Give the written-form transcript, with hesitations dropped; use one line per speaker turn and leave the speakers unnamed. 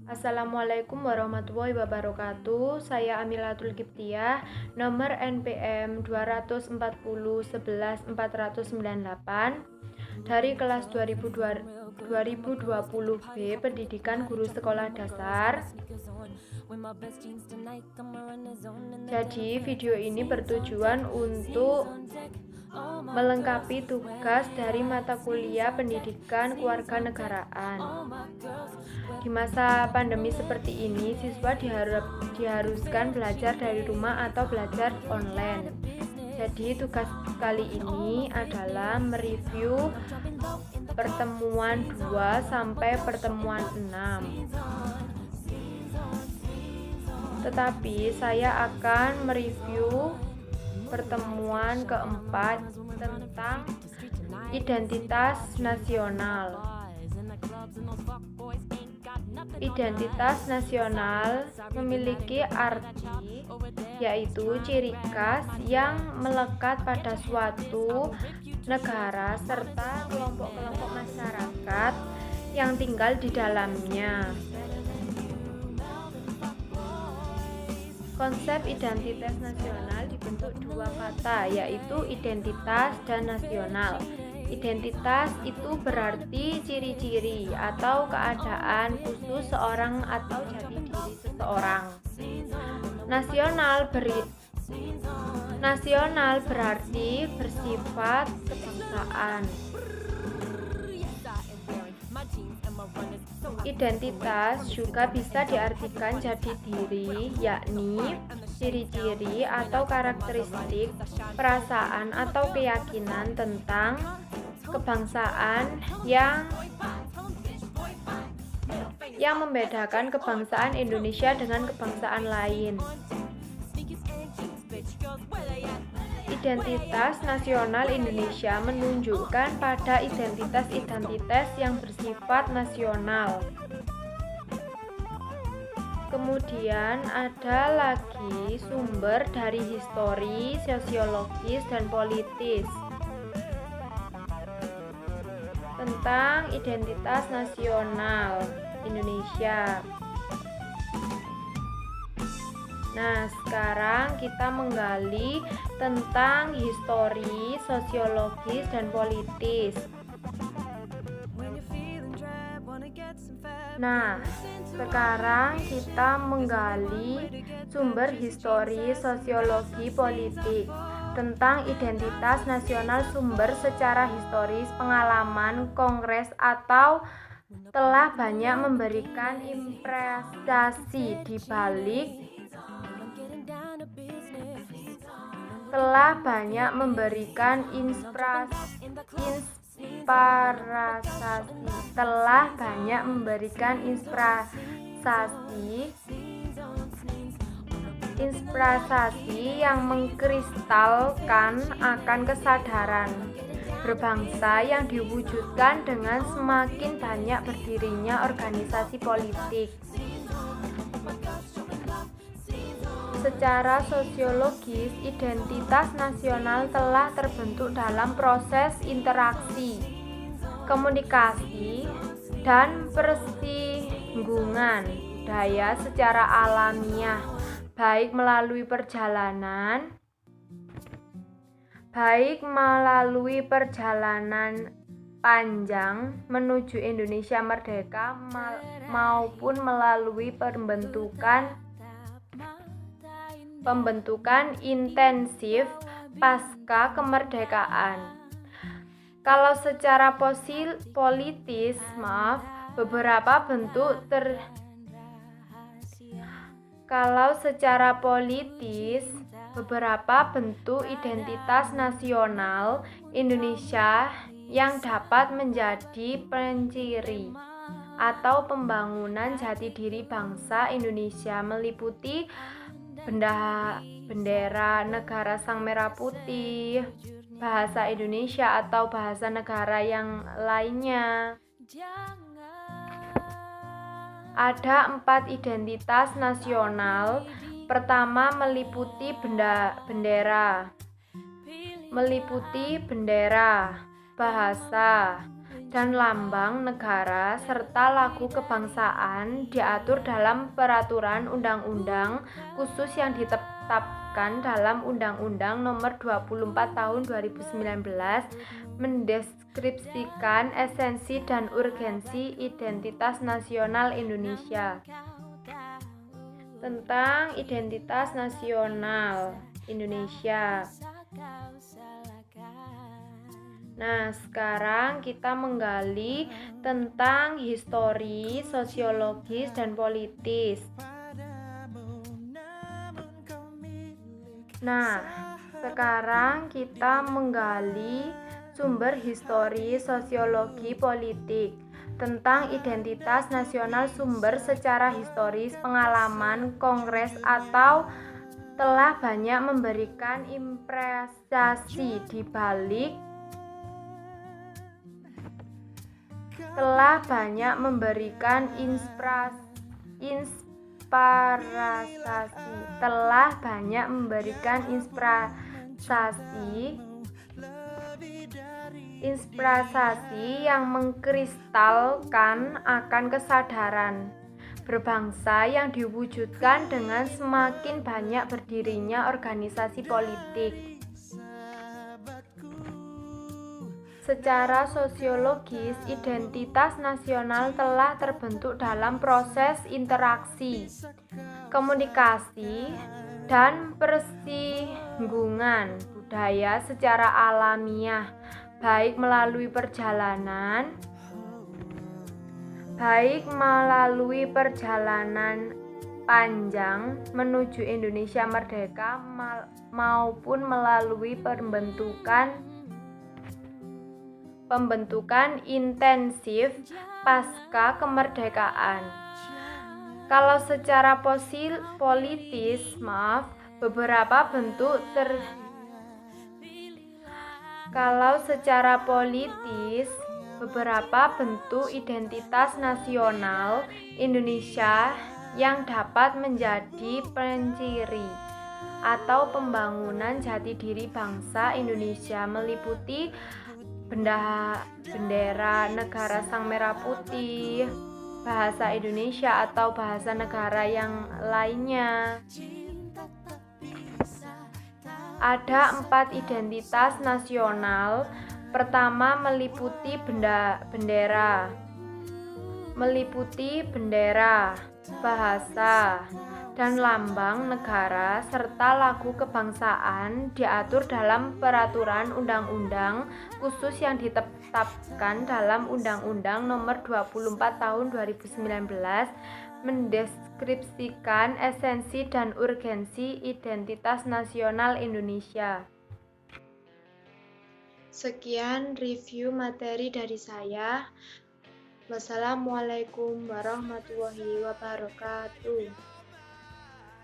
Assalamualaikum warahmatullahi wabarakatuh. Saya Amilatul Kiptiah, nomor NPM 240 11 498 dari kelas 2020B Pendidikan Guru Sekolah Dasar. Jadi video ini bertujuan untuk melengkapi tugas dari mata kuliah pendidikan kewarganegaraan. Di masa pandemi seperti ini, siswa diharuskan belajar dari rumah atau belajar online. Jadi tugas kali ini adalah mereview pertemuan 2 sampai pertemuan 6. Tetapi saya akan mereview pertemuan keempat tentang identitas nasional. Identitas nasional memiliki arti, yaitu ciri khas yang melekat pada suatu negara serta kelompok-kelompok masyarakat yang tinggal di dalamnya. Konsep identitas nasional dibentuk dua kata, yaitu identitas dan nasional. Identitas itu berarti ciri-ciri atau keadaan khusus seorang atau jati diri seseorang. Nasional berarti bersifat kebangsaan. Identitas juga bisa diartikan jati diri, yakni ciri-ciri atau karakteristik, perasaan atau keyakinan tentang kebangsaan yang membedakan kebangsaan Indonesia dengan kebangsaan lain. Identitas nasional Indonesia menunjukkan pada identitas-identitas yang bersifat nasional. Kemudian ada lagi sumber dari histori, sosiologis, dan politis tentang identitas nasional Indonesia. Nah, sekarang kita menggali tentang histori, sosiologis, dan politis. Nah, sekarang kita menggali sumber histori, sosiologi, politik tentang identitas nasional. Sumber secara historis, pengalaman, kongres, atau telah banyak memberikan impresi di balik inspirasi yang mengkristalkan akan kesadaran berbangsa yang diwujudkan dengan semakin banyak berdirinya organisasi politik. Secara sosiologis, identitas nasional telah terbentuk dalam proses interaksi, komunikasi, dan persinggungan budaya secara alamiah, baik melalui perjalanan panjang menuju Indonesia merdeka maupun melalui pembentukan intensif pasca kemerdekaan. Kalau secara politis, beberapa bentuk identitas nasional Indonesia yang dapat menjadi penciri atau pembangunan jati diri bangsa Indonesia meliputi bendera negara Sang Merah Putih, bahasa Indonesia atau bahasa negara yang lainnya. Ada 4 identitas nasional. Pertama, meliputi bendera, bahasa, dan lambang negara serta lagu kebangsaan diatur dalam peraturan undang-undang khusus yang ditetapkan dalam Undang-Undang Nomor 24 Tahun 2019 mendeskripsikan esensi dan urgensi identitas nasional Indonesia. Tentang identitas nasional Indonesia. Nah, sekarang kita menggali tentang histori, sosiologis, dan politis. Nah, sekarang kita menggali sumber histori, sosiologi, politik tentang identitas nasional. Sumber secara historis, pengalaman, kongres, atau telah banyak memberikan impresasi di balik inspirasi yang mengkristalkan akan kesadaran berbangsa yang diwujudkan dengan semakin banyak berdirinya organisasi politik. Secara sosiologis, identitas nasional telah terbentuk dalam proses interaksi, komunikasi, dan persinggungan budaya secara alamiah, baik melalui perjalanan panjang menuju Indonesia merdeka maupun melalui pembentukan intensif pasca kemerdekaan. Kalau secara politis, beberapa bentuk identitas nasional Indonesia yang dapat menjadi penciri atau pembangunan jati diri bangsa Indonesia meliputi bendera negara Sang Merah Putih, bahasa Indonesia atau bahasa negara yang lainnya. Ada 4 identitas nasional. Pertama, meliputi bendera, bahasa, dan lambang negara serta lagu kebangsaan diatur dalam peraturan undang-undang khusus yang ditetapkan dalam Undang-Undang Nomor 24 Tahun 2019 mendeskripsikan esensi dan urgensi identitas nasional Indonesia. Sekian review materi dari saya. Wassalamualaikum warahmatullahi wabarakatuh.